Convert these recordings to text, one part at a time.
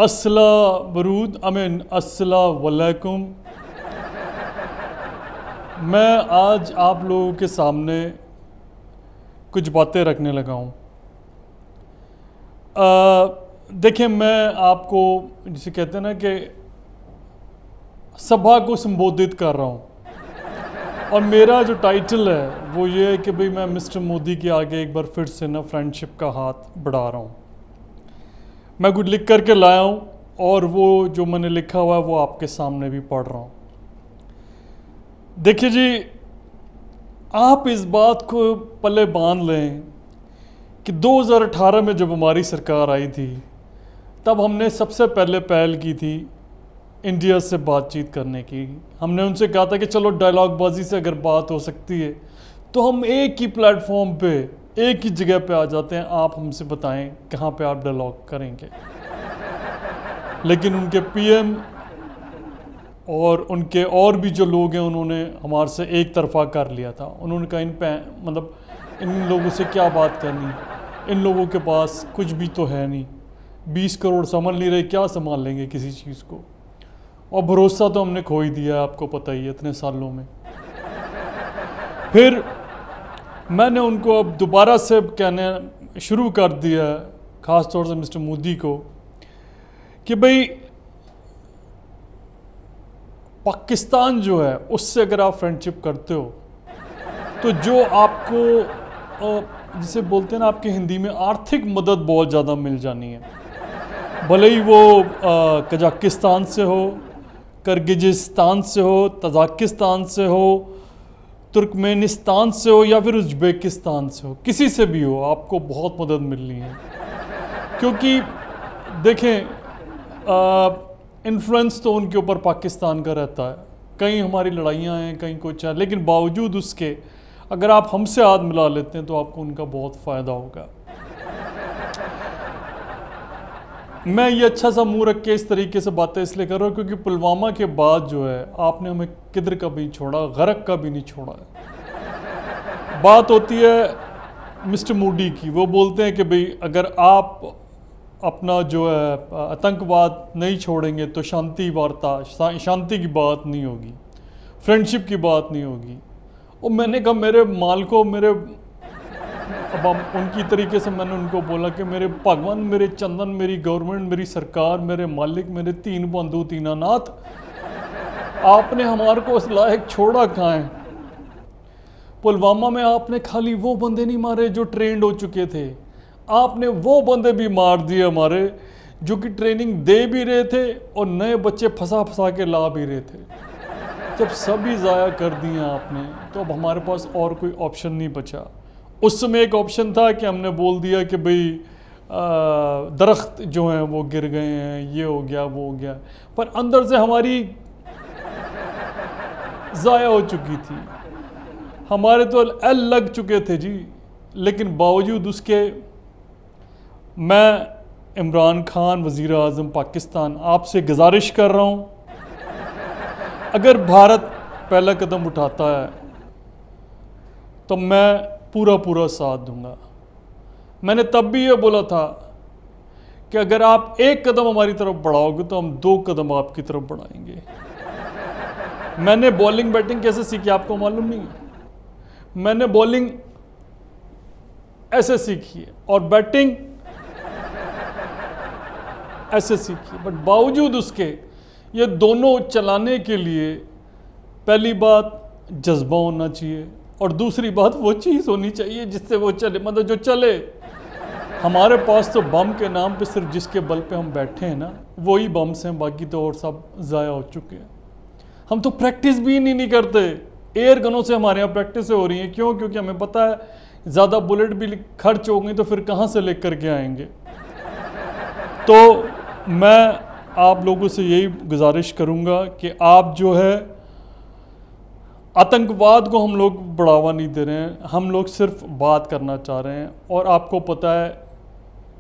अस्सलामुअलैकुम। मैं आज आप लोगों के सामने कुछ बातें रखने लगा हूँ। देखिए, मैं आपको जिसे कहते हैं ना कि सभा को संबोधित कर रहा हूँ, और मेरा जो टाइटल है वो ये है कि भाई मैं मिस्टर मोदी के आगे एक बार फिर से ना फ्रेंडशिप का हाथ बढ़ा रहा हूँ। मैं कुछ लिख करके लाया हूँ और वो जो मैंने लिखा हुआ है वो आपके सामने भी पढ़ रहा हूँ। देखिए जी, आप इस बात को पल्ले बांध लें कि 2018 में जब हमारी सरकार आई थी तब हमने सबसे पहले पहल की थी इंडिया से बातचीत करने की। हमने उनसे कहा था कि चलो डायलॉग बाजी से अगर बात हो सकती है तो हम एक ही प्लेटफॉर्म पे एक ही जगह पे आ जाते हैं, आप हमसे बताएं कहाँ पे आप डायलॉग करेंगे। लेकिन उनके पीएम और उनके और भी जो लोग हैं उन्होंने हमारे से एक तरफा कर लिया था। उन्होंने कहा इन लोगों से क्या बात करनी, इन लोगों के पास कुछ भी तो है नहीं, 20 करोड़ संभाल नहीं रहे, क्या संभाल लेंगे किसी चीज़ को। और भरोसा तो हमने खो ही दिया है, आपको पता ही है, इतने सालों में। फिर मैंने उनको अब दोबारा से कहने शुरू कर दिया है, ख़ास तौर से मिस्टर मोदी को, कि भाई पाकिस्तान जो है उससे अगर आप फ्रेंडशिप करते हो तो जो आपको जिसे बोलते हैं ना आपके हिंदी में आर्थिक मदद बहुत ज़्यादा मिल जानी है, भले ही वो कजाकिस्तान से हो, किर्गिज़स्तान से हो, तजाकिस्तान से हो, तुर्कमेनिस्तान से हो या फिर उज़्बेकिस्तान से हो, किसी से भी हो, आपको बहुत मदद मिलनी है। क्योंकि देखें, इन्फ्लुएंस तो उनके ऊपर पाकिस्तान का रहता है, कहीं हमारी लड़ाइयाँ हैं, कहीं कुछ है, लेकिन बावजूद उसके अगर आप हमसे हाथ मिला लेते हैं तो आपको उनका बहुत फ़ायदा होगा। मैं ये अच्छा सा मुंह रख के इस तरीके से बातें इसलिए कर रहा हूँ क्योंकि पुलवामा के बाद जो है आपने हमें किधर का भी छोड़ा, गरक का भी नहीं छोड़ा है। बात होती है मिस्टर मोदी की, वो बोलते हैं कि भाई अगर आप अपना जो है आतंकवाद नहीं छोड़ेंगे तो शांति की बात नहीं होगी, फ्रेंडशिप की बात नहीं होगी। और मैंने कहा मेरे माल को अब उनकी तरीके से मैंने उनको बोला कि मेरे भगवान, मेरे चंदन, मेरी गवर्नमेंट, मेरी सरकार, मेरे मालिक, मेरे तीन बंधु तीनानाथ, आपने हमारे को उस लायक छोड़ा कहाँ है। पुलवामा में आपने खाली वो बंदे नहीं मारे जो ट्रेंड हो चुके थे, आपने वो बंदे भी मार दिए हमारे जो कि ट्रेनिंग दे भी रहे थे और नए बच्चे फंसा के ला भी रहे थे। जब सभी ज़ाया कर दिए आपने तो अब हमारे पास और कोई ऑप्शन नहीं बचा। उस समय एक ऑप्शन था कि हमने बोल दिया कि भाई दरख्त जो हैं वो गिर गए हैं, ये हो गया वो हो गया, पर अंदर से हमारी ज़ाया हो चुकी थी, हमारे तो एल लग चुके थे जी। लेकिन बावजूद उसके मैं इमरान खान वज़ीर आज़म पाकिस्तान आपसे गुजारिश कर रहा हूँ, अगर भारत पहला कदम उठाता है तो मैं पूरा साथ दूंगा। मैंने तब भी ये बोला था कि अगर आप एक कदम हमारी तरफ बढ़ाओगे तो हम 2 कदम आपकी तरफ बढ़ाएंगे। मैंने बॉलिंग बैटिंग कैसे सीखी आपको मालूम नहीं है? मैंने बॉलिंग ऐसे सीखी है और बैटिंग ऐसे सीखी, बट बावजूद उसके ये दोनों चलाने के लिए पहली बात जज्बा होना चाहिए और दूसरी बात वो चीज़ होनी चाहिए जिससे वो चले, मतलब जो चले। हमारे पास तो बम के नाम पे सिर्फ जिसके बल पे हम बैठे हैं ना वही बम्स हैं, बाकी तो और सब ज़ाया हो चुके हैं। हम तो प्रैक्टिस भी नहीं करते, एयर गनों से हमारे यहाँ प्रैक्टिस हो रही है। क्यों? क्योंकि हमें पता है ज़्यादा बुलेट भी खर्च होंगे तो फिर कहाँ से लेकर के आएंगे। तो मैं आप लोगों से यही गुजारिश करूँगा कि आप जो है आतंकवाद को हम लोग बढ़ावा नहीं दे रहे हैं, हम लोग सिर्फ बात करना चाह रहे हैं। और आपको पता है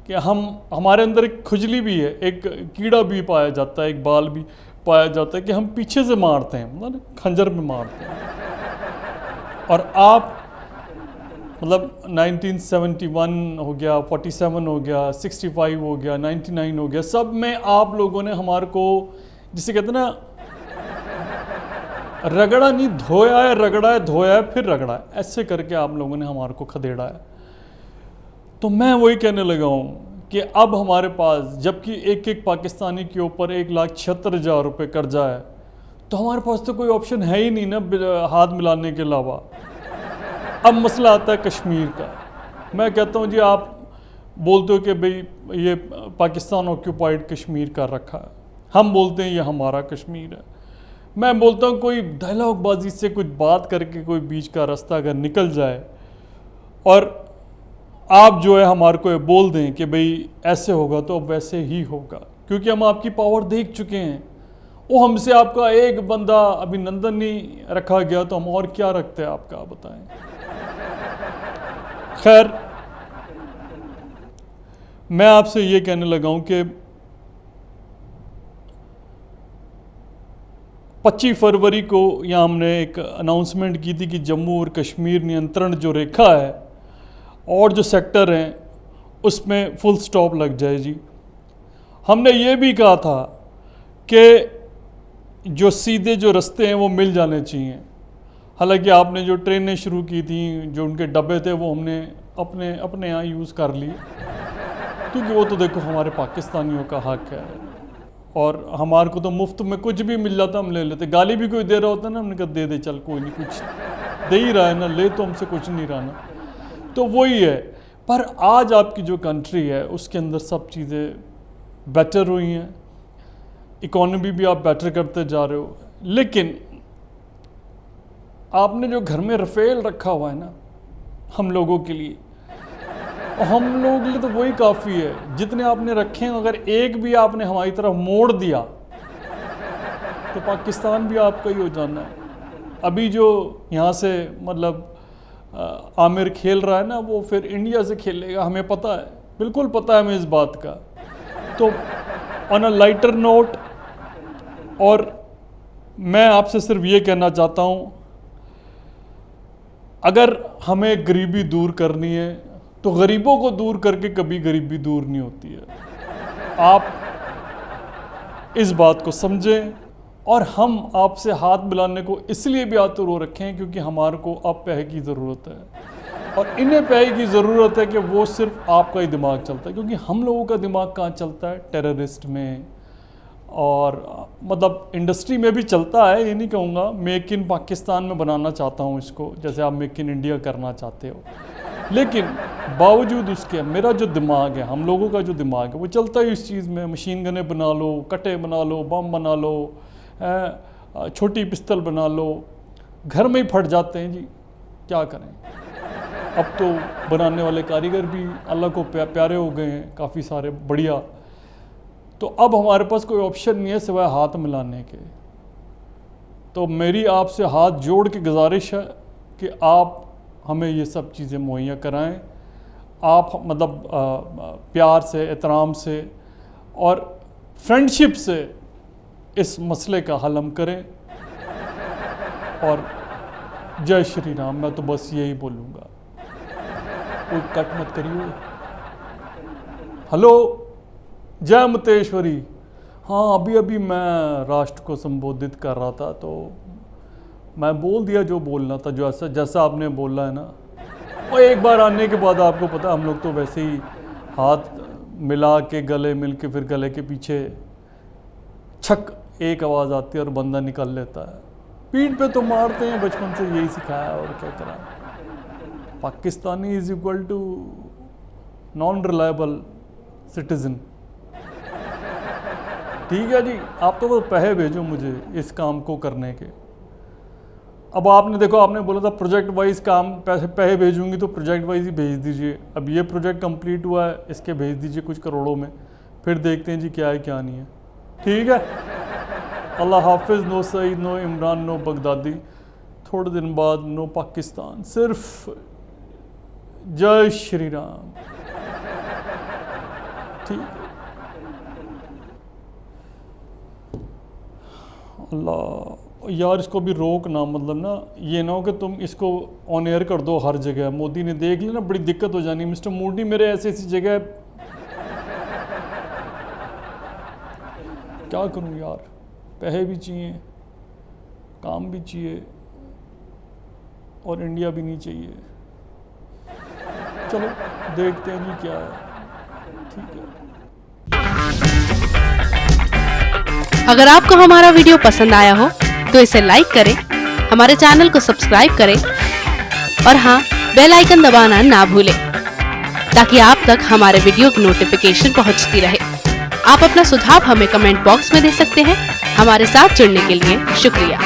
कि हमारे अंदर एक खुजली भी है, एक कीड़ा भी पाया जाता है, एक बाल भी पाया जाता है कि हम पीछे से मारते हैं, मतलब खंजर में मारते हैं। और आप मतलब 1971 हो गया, 47 हो गया, 65 हो गया, 99 हो गया, सब में आप लोगों ने हमारे को, जिसे कहते हैं ना, रगड़ा नहीं, धोया है, रगड़ा है, धोया है, फिर रगड़ा है, ऐसे करके आप लोगों ने हमारे को खदेड़ा है। तो मैं वही कहने लगा हूँ कि अब हमारे पास, जबकि एक एक पाकिस्तानी के ऊपर 1,76,000 रुपये कर्जा है, तो हमारे पास तो कोई ऑप्शन है ही नहीं ना हाथ मिलाने के अलावा। अब मसला आता है कश्मीर का। मैं कहता हूँ जी, आप बोलते हो कि भाई ये पाकिस्तान ऑक्यूपाइड कश्मीर कर रखा है, हम बोलते हैं ये हमारा कश्मीर है। मैं बोलता हूँ कोई डायलॉगबाजी से कुछ बात करके कोई बीच का रास्ता अगर निकल जाए और आप जो है हमारे को ये बोल दें कि भाई ऐसे होगा तो अब वैसे ही होगा, क्योंकि हम आपकी पावर देख चुके हैं। वो हमसे आपका एक बंदा अभिनंदन नहीं रखा गया तो हम और क्या रखते हैं आपका, आप बताएं। खैर, मैं आपसे ये कहने लगा हूं कि 25 फरवरी को यहाँ हमने एक अनाउंसमेंट की थी कि जम्मू और कश्मीर नियंत्रण जो रेखा है और जो सेक्टर हैं उसमें फुल स्टॉप लग जाए जी। हमने ये भी कहा था कि जो सीधे जो रास्ते हैं वो मिल जाने चाहिए। हालांकि आपने जो ट्रेनें शुरू की थी, जो उनके डब्बे थे, वो हमने अपने यहाँ यूज़ कर लिए, क्योंकि वो तो देखो हमारे पाकिस्तानियों का हक है और हमारे को तो मुफ्त में कुछ भी मिल जाता हम ले लेते। गाली भी कोई दे रहा होता ना, हमने कहा दे दे चल, कोई नहीं, कुछ दे ही रहा है ना, ले तो हमसे कुछ नहीं रहा ना। तो वही है। पर आज आपकी जो कंट्री है उसके अंदर सब चीज़ें बेटर हुई हैं, इकोनॉमी भी आप बेटर करते जा रहे हो, लेकिन आपने जो घर में रफेल रखा हुआ है ना हम लोगों के लिए, हम लोगों के लिए तो वही काफ़ी है। जितने आपने रखे हैं, अगर एक भी आपने हमारी तरफ मोड़ दिया तो पाकिस्तान भी आपका ही हो जाना है। अभी जो यहाँ से मतलब आमिर खेल रहा है ना, वो फिर इंडिया से खेलेगा, हमें पता है, बिल्कुल पता है हमें इस बात का। तो ऑन अ लाइटर नोट, और मैं आपसे सिर्फ ये कहना चाहता हूँ, अगर हमें गरीबी दूर करनी है तो गरीबों को दूर करके कभी गरीबी दूर नहीं होती है। आप इस बात को समझें, और हम आपसे हाथ मिलाने को इसलिए भी आतुर हो रखे हैं क्योंकि हमारे को अब पैसे की ज़रूरत है, और इन्हें पैसे की ज़रूरत है कि वो सिर्फ आपका ही दिमाग चलता है, क्योंकि हम लोगों का दिमाग कहाँ चलता है, टेररिस्ट में, और मतलब इंडस्ट्री में भी चलता है। ये नहीं कहूँगा, मेक इन पाकिस्तान में बनाना चाहता हूँ इसको, जैसे आप मेक इन इंडिया करना चाहते हो, लेकिन बावजूद उसके मेरा जो दिमाग है, हम लोगों का जो दिमाग है, वो चलता है इस चीज़ में। मशीन गने बना लो, कटे बना लो, बम बना लो, छोटी पिस्तल बना लो, घर में ही फट जाते हैं जी, क्या करें। अब तो बनाने वाले कारीगर भी अल्लाह को प्यारे हो गए हैं काफ़ी सारे, बढ़िया। तो अब हमारे पास कोई ऑप्शन नहीं है सिवाय हाथ मिलाने के। तो मेरी आपसे हाथ जोड़ के गुजारिश है कि आप हमें ये सब चीज़ें मुहैया कराएं। आप मतलब प्यार से, एहतराम से और फ्रेंडशिप से इस मसले का हल हम करें। और जय श्री राम, मैं तो बस यही बोलूँगा, कोई कट मत करिए। हेलो, जय मतेश्वरी। हाँ, अभी मैं राष्ट्र को संबोधित कर रहा था, तो मैं बोल दिया जो बोलना था, जो जैसा आपने बोला है ना। और एक बार आने के बाद आपको पता, हम लोग तो वैसे ही हाथ मिला के, गले मिल के, फिर गले के पीछे छक एक आवाज़ आती है और बंदा निकल लेता है। पीठ पे तो मारते हैं, बचपन से यही सिखाया, और क्या करा। Pakistani is equal to non reliable citizen. ठीक है जी, आप तो पैसे भेजो मुझे इस काम को करने के। अब आपने देखो, आपने बोला था प्रोजेक्ट वाइज काम, पैसे भेजूंगी तो प्रोजेक्ट वाइज ही भेज दीजिए। अब ये प्रोजेक्ट कंप्लीट हुआ है, इसके भेज दीजिए कुछ करोड़ों में, फिर देखते हैं जी क्या है क्या नहीं है। ठीक है, अल्लाह हाफिज़। No Saeed, no Imran, no Baghdadi. थोड़े दिन बाद नो पाकिस्तान, सिर्फ जय श्री राम। ठीक है, अल्लाह यार इसको भी रोक ना, मतलब ना ये ना हो कि तुम इसको ऑन एयर कर दो हर जगह, मोदी ने देख लिया ना बड़ी दिक्कत हो जानी। मिस्टर मोदी मेरे ऐसी ऐसी जगह क्या करूं यार, पैसे भी चाहिए, काम भी चाहिए और इंडिया भी नहीं चाहिए। चलो देखते हैं जी क्या है, ठीक है। अगर आपको हमारा वीडियो पसंद आया हो तो इसे लाइक करें, हमारे चैनल को सब्सक्राइब करें और हाँ, बेल आइकन दबाना ना भूलें ताकि आप तक हमारे वीडियो की नोटिफिकेशन पहुंचती रहे। आप अपना सुझाव हमें कमेंट बॉक्स में दे सकते हैं। हमारे साथ जुड़ने के लिए शुक्रिया।